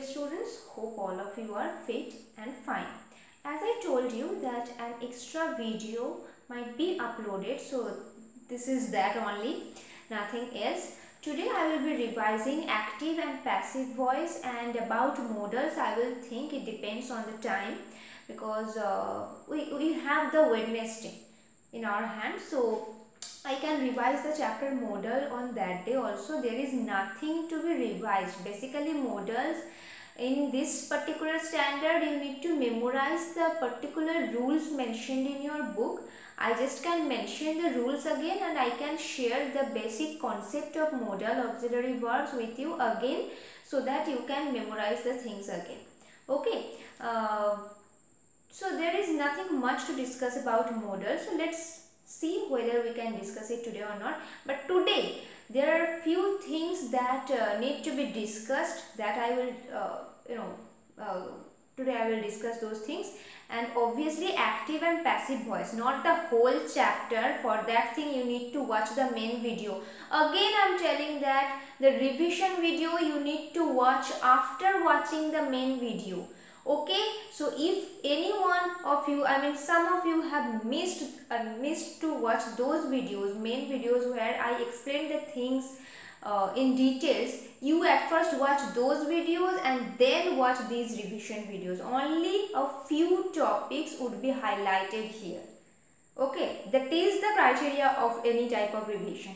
students, hope all of you are fit and fine. As I told you that an extra video might be uploaded, so this is that only, nothing else. Today I will be revising active and passive voice, and about modals I will think it depends on the time, because we have the Wednesday in our hand, so I can revise the chapter modal on that day also. There is nothing to be revised. Basically modals in this particular standard, you need to memorize the particular rules mentioned in your book. I just can mention the rules again, and I can share the basic concept of modal auxiliary verbs with you again, so that you can memorize the things again. Okay. So there is nothing much to discuss about modal. So let's see whether we can discuss it today or not. But today there are few things that need to be discussed, that I will today I will discuss those things. And obviously active and passive voice, not the whole chapter. For that thing you need to watch the main video. Again I am telling that the revision video you need to watch after watching the main video. Okay, so if any one of you, some of you have missed to watch those videos, main videos where I explain the things in details, you at first watch those videos and then watch these revision videos. Only a few topics would be highlighted here. Okay, that is the criteria of any type of revision.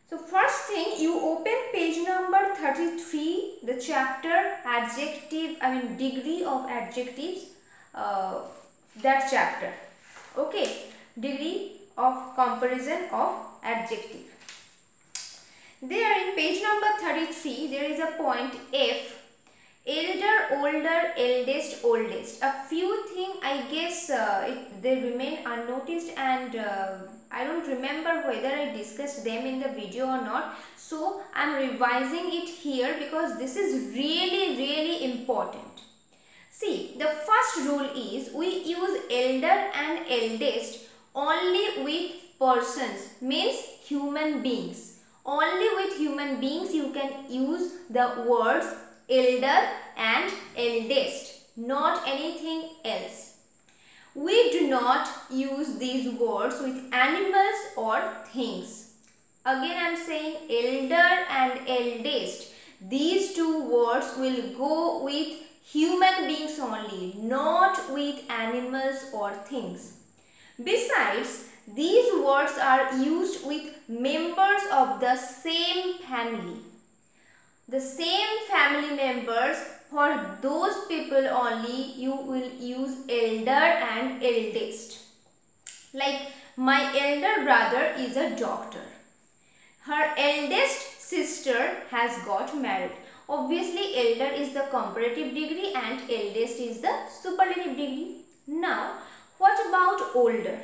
So first thing, you open page number 33, the chapter degree of adjectives, that chapter. Okay, degree of comparison of adjective. There in page number 33, there is a point F, elder, older, eldest, oldest. A few things I guess they remain unnoticed, and I don't remember whether I discussed them in the video or not. So I am revising it here because this is really important. See, the first rule is we use elder and eldest only with persons, means human beings. Only with human beings you can use the words elder and eldest, not anything else. We do not use these words with animals or things. Again I am saying elder and eldest. These two words will go with human beings only, not with animals or things. Besides, these words are used with members of the same family. The same family members, for those people only you will use elder and eldest. Like, my elder brother is a doctor. Her eldest sister has got married. Obviously, elder is the comparative degree and eldest is the superlative degree. Now, what about older?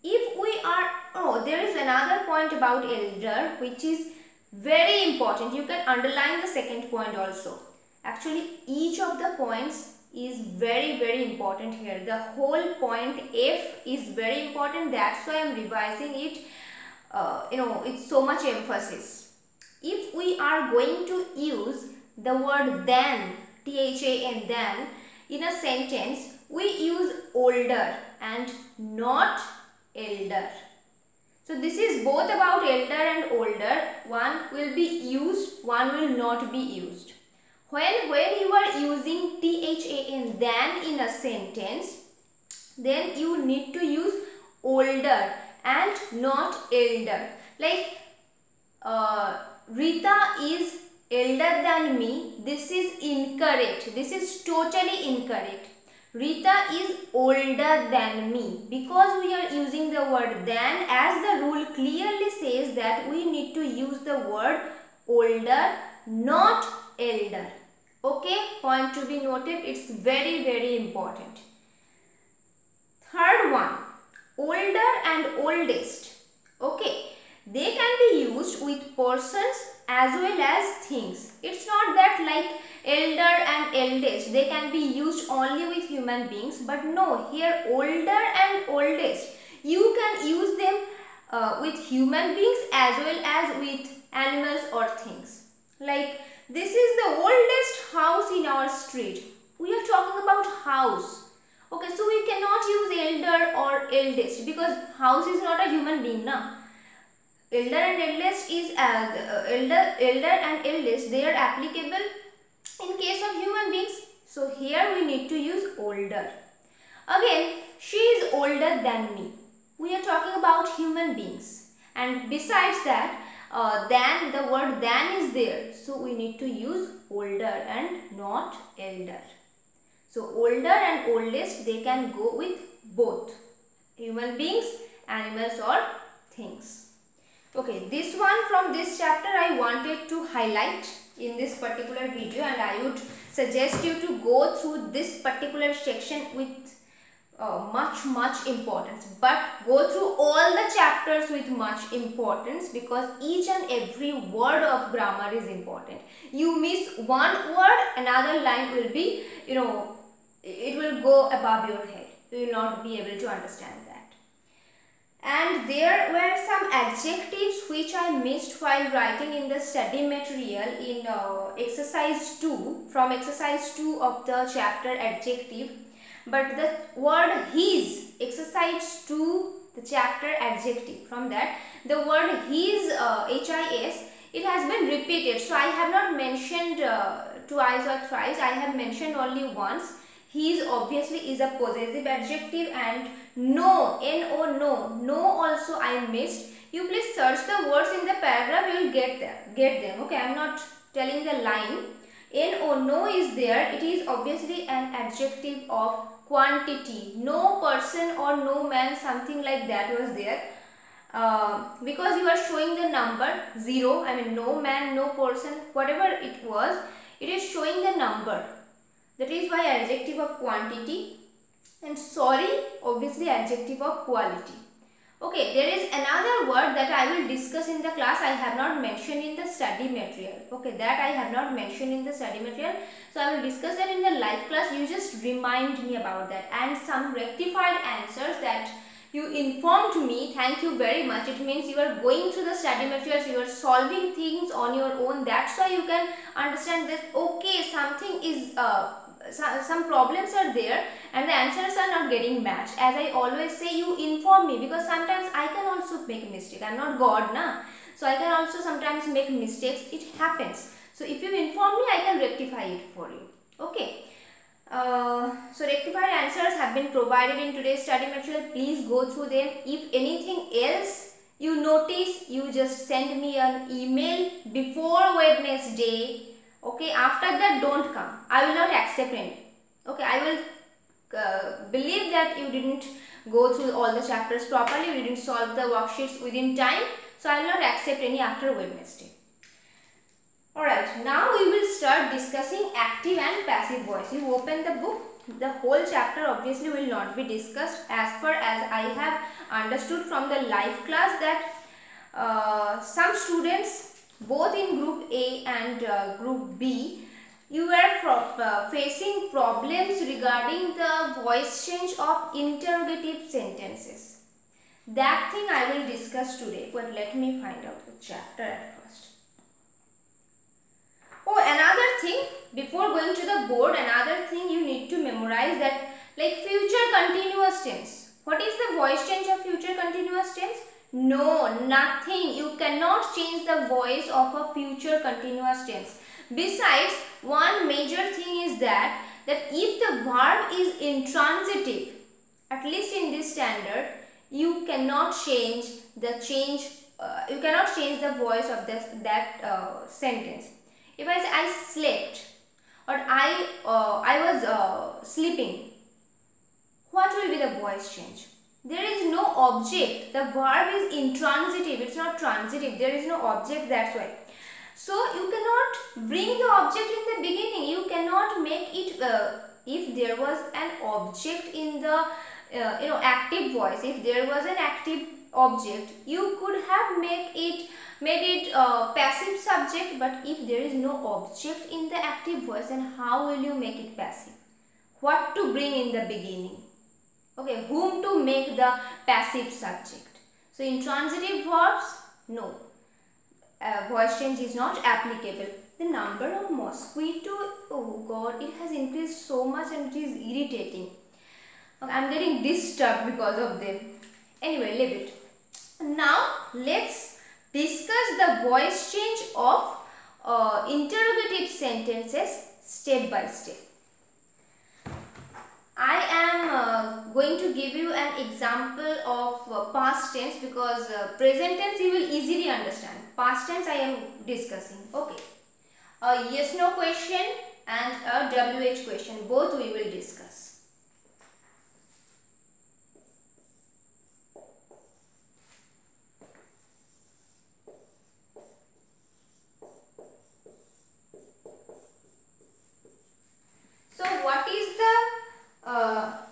If we are, there is another point about elder which is very important. You can underline the second point also. Actually, each of the points is very important here. The whole point F is very important. That's why I am revising it. It's so much emphasis. If we are going to use the word than, THAN, than, in a sentence, we use older and not elder. So this is both about elder and older. One will be used, one will not be used. When you are using THAN, than, in a sentence, then you need to use older and not elder. Like, Rita is elder than me. This is incorrect. This is totally incorrect. Rita is older than me, because we are using the word than, as the rule clearly says that we need to use the word older, not elder. Okay, point to be noted. It's very important. Third one, older and oldest. Okay, they can be used with persons as well as things. It's not that like elder and eldest, they can be used only with human beings, but no, here older and oldest, you can use them with human beings as well as with animals or things. Like, This is the oldest house in our street. We are talking about house. Okay, so we cannot use elder or eldest because house is not a human being, na. Elder and eldest is elder and eldest. They are applicable in case of human beings. So here we need to use older. Again, she is older than me. We are talking about human beings. And besides that, than, the word than is there. So we need to use older and not elder. So older and oldest, they can go with both human beings, animals or things. Okay, this one from this chapter I wanted to highlight in this particular video, and I would suggest you to go through this particular section with much importance, but go through all the chapters with much importance, because each and every word of grammar is important. You miss one word, another line will be, it will go above your head. You will not be able to understand that. And there were some adjectives which I missed while writing in the study material in exercise 2, from exercise 2 of the chapter adjective. But the word his, exercise 2, the chapter adjective, from that the word his, HIS, it has been repeated. So I have not mentioned twice or thrice, I have mentioned only once. His obviously is a possessive adjective, and no, N-O, no also I missed. You please search the words in the paragraph, you will get them. Okay, I am not telling the line. N-O, no is there. It is obviously an adjective of quantity. No person or no man, something like that was there. Because you are showing the number 0, I mean no man, no person, whatever it was, it is showing the number. That is why adjective of quantity. And sorry, obviously adjective of quality. Okay, there is another word that I will discuss in the class. I have not mentioned in the study material. Okay, that I have not mentioned in the study material. So I will discuss that in the live class. You just remind me about that. And some rectified answers that you informed me. Thank you very much. It means you are going through the study materials. You are solving things on your own. That's why you can understand that, okay, something is some problems are there and the answers are not getting matched. As I always say, you inform me, because sometimes I can also make a mistake. I am not God, na. So I can also sometimes make mistakes. It happens. So if you inform me, I can rectify it for you. Okay. So rectified answers have been provided in today's study material. Please go through them. If anything else you notice, you just send me an email before Wednesday. Okay, after that don't come. I will not accept any. Okay, I will believe that you didn't go through all the chapters properly, you didn't solve the worksheets within time. So I will not accept any after Wednesday. Alright, now we will start discussing active and passive voice. You open the book. The whole chapter obviously will not be discussed, as per as I have understood from the live class that some students, both in group A and group B, you were facing problems regarding the voice change of interrogative sentences. That thing I will discuss today, but let me find out the chapter at first. Oh, another thing, before going to the board, another thing you need to memorize, that like future continuous tense. What is the voice change of future continuous tense? No, nothing. You cannot change the voice of a future continuous tense. Besides, one major thing is that if the verb is intransitive, at least in this standard, you cannot change the voice of that sentence. If I say I slept or I was sleeping, what will be the voice change? There is no object. The verb is intransitive. It's not transitive. There is no object. That's why. So you cannot bring the object in the beginning. You cannot make it. If there was an object in the active voice, if there was an active object, you could have made it passive subject. But if there is no object in the active voice, then how will you make it passive? What to bring in the beginning? Okay, whom to make the passive subject? So intransitive verbs, no. Voice change is not applicable. The number of mosquito, oh god, it has increased so much and it is irritating. I'm getting disturbed because of them. Anyway, leave it. Now let's discuss the voice change of interrogative sentences step by step. I am going to give you an example of past tense, because present tense you will easily understand. Past tense I am discussing. Okay. A yes no question and a WH question, both we will discuss. So what is the,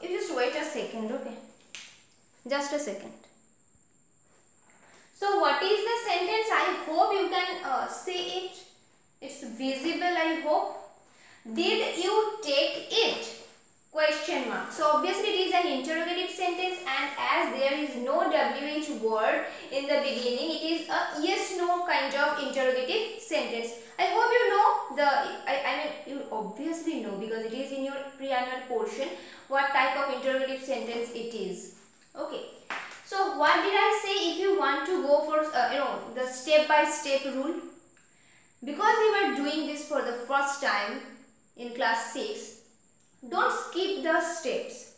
you just wait a second, okay? Just a second. So what is the sentence? I hope you can say it. It's visible, I hope. Did you take it? Question mark. So obviously it is an interrogative sentence, and as there is no WH word in the beginning, it is a yes no kind of interrogative sentence. I hope you know the, I mean you obviously know because it is in your pre-annual portion what type of interrogative sentence it is. Okay. So what did I say? If you want to go for the step by step rule, because you are doing this for the first time in class 6, don't skip the steps.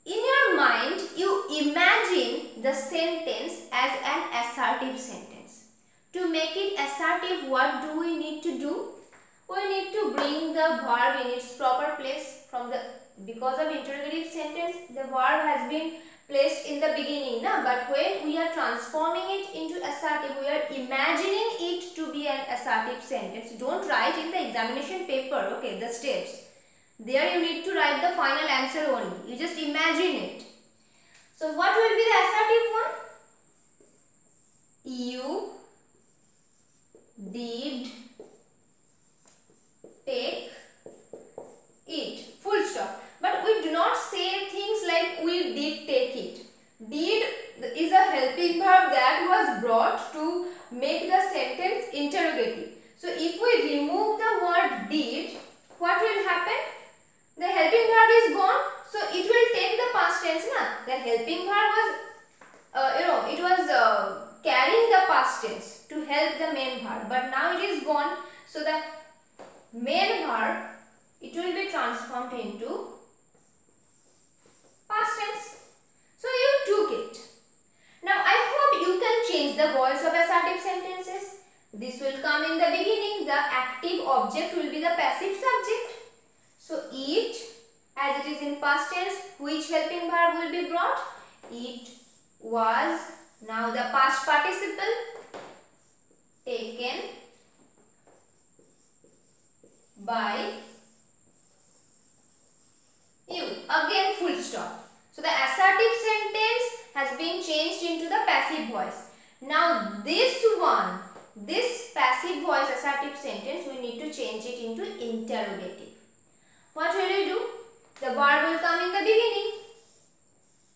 In your mind, you imagine the sentence as an assertive sentence. To make it assertive, what do we need to do? We need to bring the verb in its proper place. Because of interrogative sentence, the verb has been placed in the beginning, but when we are transforming it into assertive, we are imagining it to be an assertive sentence. Don't write in the examination paper, okay, the steps. There you need to write the final answer only. You just imagine it. So what will be the assertive one? You did take it. Full stop. But we do not say things like we did take it. Did is a helping verb that was brought to make the sentence interrogative. So if we remove the word did, what will happen? The helping verb is gone, so it will take the past tense. The helping verb was, it was carrying the past tense to help the main verb, but now it is gone, so the main verb, it will be transformed into past tense. So you took it. Now I hope you can change the voice of assertive sentences. This will come in the beginning. The active object will be the passive subject. So it, as it is in past tense, which helping verb will be brought? It was. Now the past participle, taken by you. Again full stop. So the assertive sentence has been changed into the passive voice. Now this one, this passive voice assertive sentence, we need to change it into interrogative. What will you do? The verb will come in the beginning.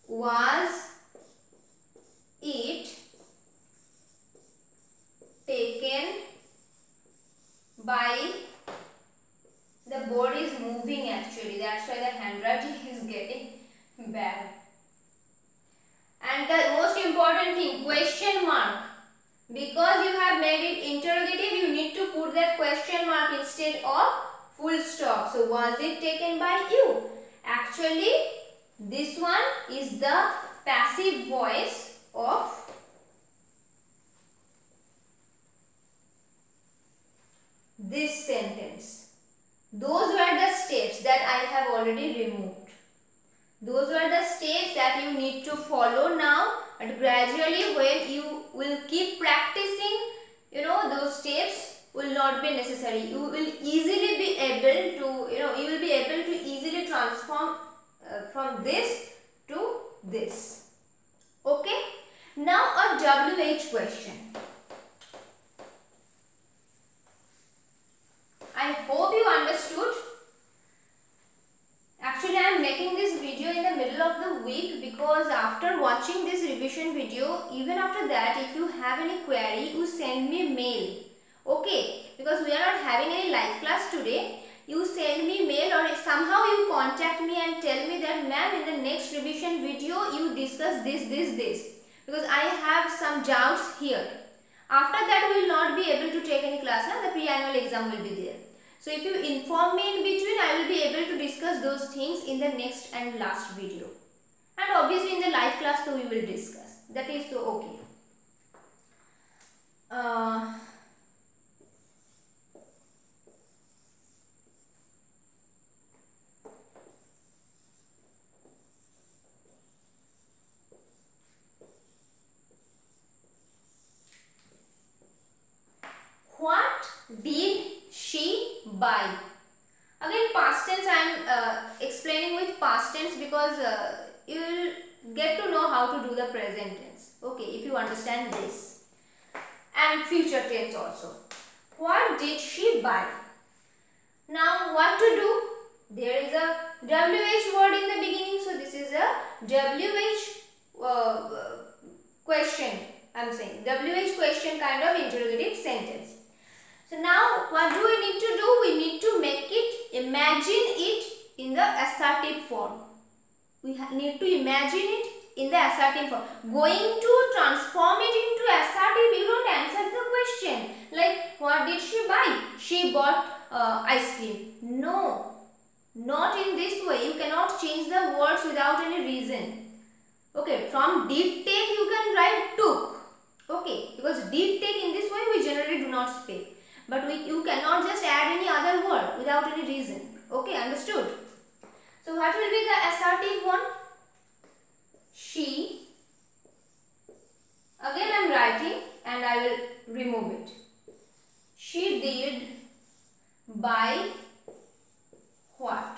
Was it taken by? The board is moving actually. That's why the handwriting is getting bad. And the most important thing, question mark. Because you have made it interrogative, you need to put that question mark instead of full stop. So was it taken by you? Actually, this one is the passive voice of this sentence. Those were the steps that I have already removed. Those were the steps that you need to follow now, and gradually when you will keep practicing, those steps will not be necessary. You will easily be able to, you will be able to easily transform from this to this. Okay? Now a WH question. I hope you understood. Actually, I am making this video in the middle of the week because after watching this revision video, even after that, if you have any query, you send me mail. Okay? Because we are not having any live class today, you send me mail or somehow you contact me and tell me that ma'am, in the next revision video you discuss this, because I have some doubts here. After that we will not be able to take any class, and the pre-annual exam will be there. So if you inform me in between, I will be able to discuss those things in the next and last video. And obviously in the live class too we will discuss. That is so okay. What did she buy? Again, past tense I am explaining with past tense because you will get to know how to do the present tense. Okay, if you understand this. And future tense also. What did she buy? Now what to do? There is a WH word in the beginning. So this is a WH question. I am saying WH question kind of interrogative sentence. So now what do we need to do? We need to make it, imagine it in the assertive form. We need to imagine it in the assertive form. Going to transform it into assertive, you don't answer the question. Like, what did she buy? She bought ice cream. No, not in this way. You cannot change the words without any reason. Okay, from did take you can write took. Okay, because did take in this way we generally do not speak. But you cannot just add any other word without any reason. Okay, understood? So what will be the assertive one? She. Again I am writing and I will remove it. She did buy what?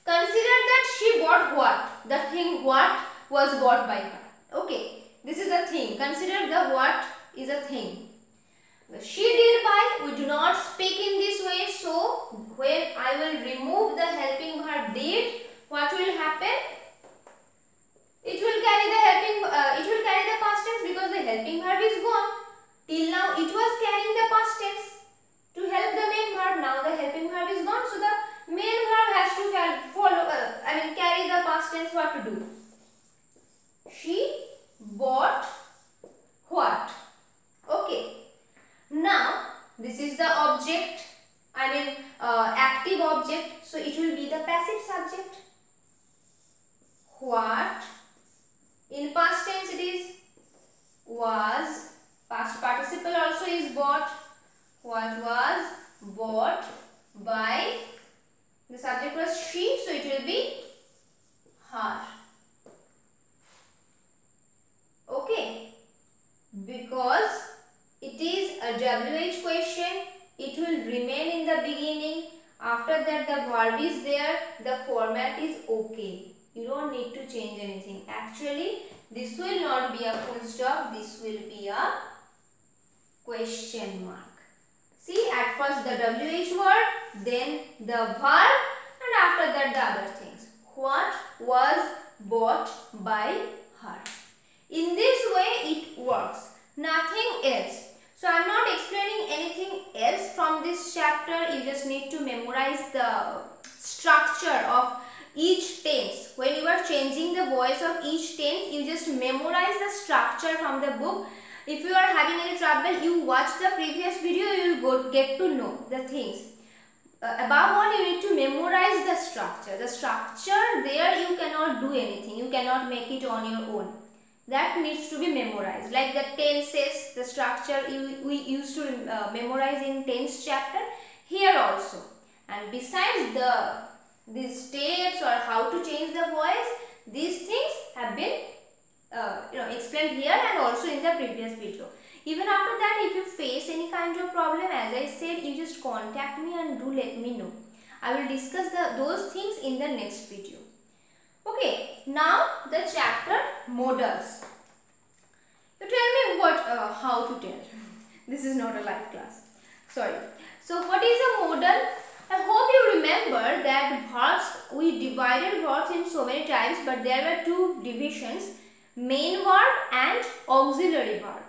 Consider that she bought what? The thing what was bought by her. Okay, this is a thing. Consider the what is a thing. She did buy, we do not speak in this way, so when I will remove the helping verb did, what will happen? It will carry the past tense because the helping verb is gone. Till now it was carrying the past tense to help the main verb. Now the helping verb is gone, so the main verb has to carry the past tense. What to do? She bought what? Okay. Now, this is the object, active object, so it will be the passive subject. What, in past tense it is was, past participle also is bought. What was bought by, the subject was she, so it will be her. Okay, because it is a WH question, it will remain in the beginning. After that the verb is there, the format is okay. You don't need to change anything. Actually, this will not be a full stop, this will be a question mark. See, at first the WH word, then the verb, and after that the other things. What was bought by her? In this way it works. Nothing else. So I am not explaining anything else from this chapter. You just need to memorize the structure of each tense. When you are changing the voice of each tense, you just memorize the structure from the book. If you are having any trouble, you watch the previous video, you will get to know the things. Above all, you need to memorize the structure. The structure there you cannot do anything. You cannot make it on your own. That needs to be memorized. Like the tenses, the structure we used to memorize in tense chapter, here also. And besides these steps or how to change the voice, these things have been explained here and also in the previous video. Even after that, if you face any kind of problem, as I said, you just contact me and do let me know. I will discuss those things in the next video. Okay, now the chapter models. You tell me how to tell. This is not a live class. Sorry. So what is a model? I hope you remember that verbs, we divided verbs in so many types, but there were two divisions, main verb and auxiliary verb.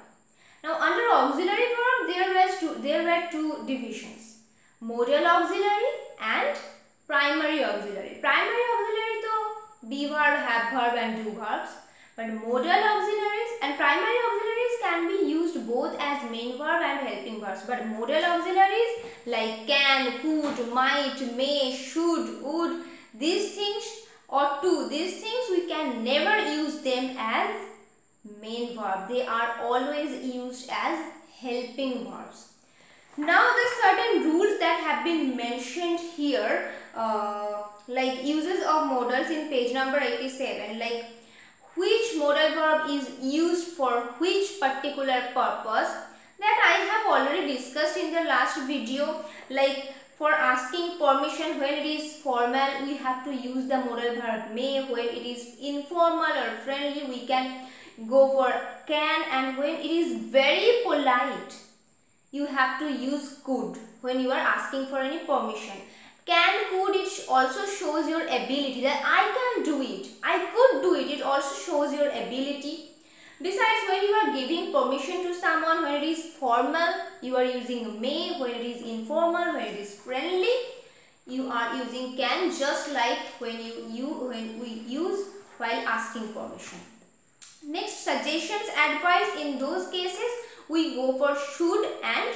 Now under auxiliary verb there were two divisions. modal auxiliary and primary auxiliary. Primary auxiliary to be verb, have verb and do verbs. But modal auxiliaries and primary auxiliaries can be used both as main verb and helping verbs. But modal auxiliaries like can, could, might, may, should, would, these things or to, these things we can never use them as main verb. They are always used as helping verbs. Now the certain rules that have been mentioned here, like uses of modals in page number 87, like which modal verb is used for which particular purpose, that I have already discussed in the last video. Like for asking permission, when it is formal we have to use the modal verb may, when it is informal or friendly we can go for can, and when it is very polite you have to use could when you are asking for any permission. Can, could, it also shows your ability, that I can do it, I could do it. It also shows your ability. Besides, when you are giving permission to someone, when it is formal you are using may, when it is informal, when it is friendly you are using can, just like when we use while asking permission. Next, suggestions, advice, in those cases we go for should and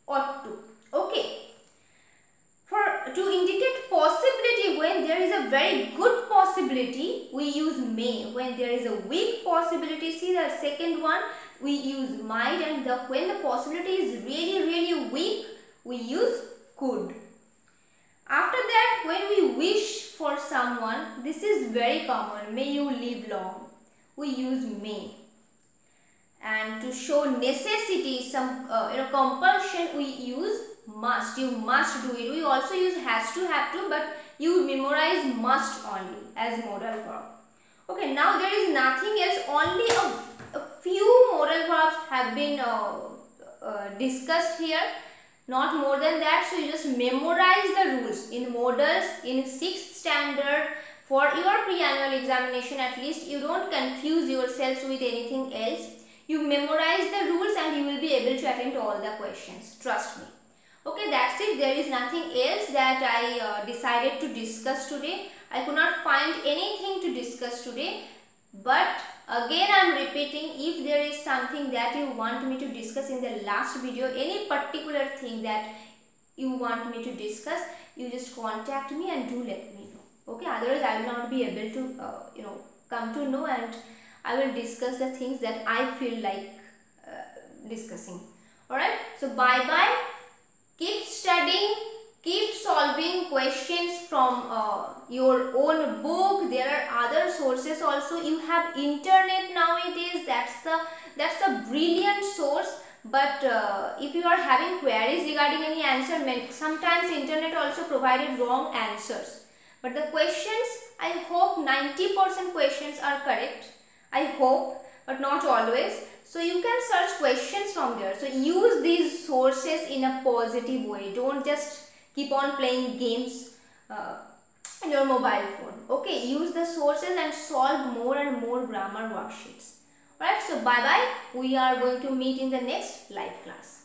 ought to. Okay. To indicate possibility, when there is a very good possibility we use may, when there is a weak possibility, see the second one, we use might, and when the possibility is really weak we use could. After that, when we wish for someone, this is very common, may you live long, we use may. And to show necessity, some compulsion, we use must, you must do it. We also use has to, have to, but you memorize must only as modal verb. Okay, now there is nothing else, only a few modal verbs have been discussed here, not more than that. So you just memorize the rules in modals in 6th standard. For your pre-annual examination, at least you don't confuse yourselves with anything else. You memorize the rules and you will be able to attend all the questions, trust me. Okay, that's it. There is nothing else that I decided to discuss today. I could not find anything to discuss today. But again I am repeating, if there is something that you want me to discuss in the last video, any particular thing that you want me to discuss, you just contact me and do let me know. Okay, otherwise I will not be able to come to know, and I will discuss the things that I feel like discussing. Alright, so bye bye. Keep studying, keep solving questions from your own book. There are other sources also. You have internet nowadays. That's the brilliant source. But if you are having queries regarding any answer, sometimes internet also provided wrong answers. But the questions, I hope 90% questions are correct. I hope, but not always. So you can search questions from there. So use these sources in a positive way. Don't just keep on playing games on your mobile phone. Okay, use the sources and solve more and more grammar worksheets. Alright, so bye bye. We are going to meet in the next live class.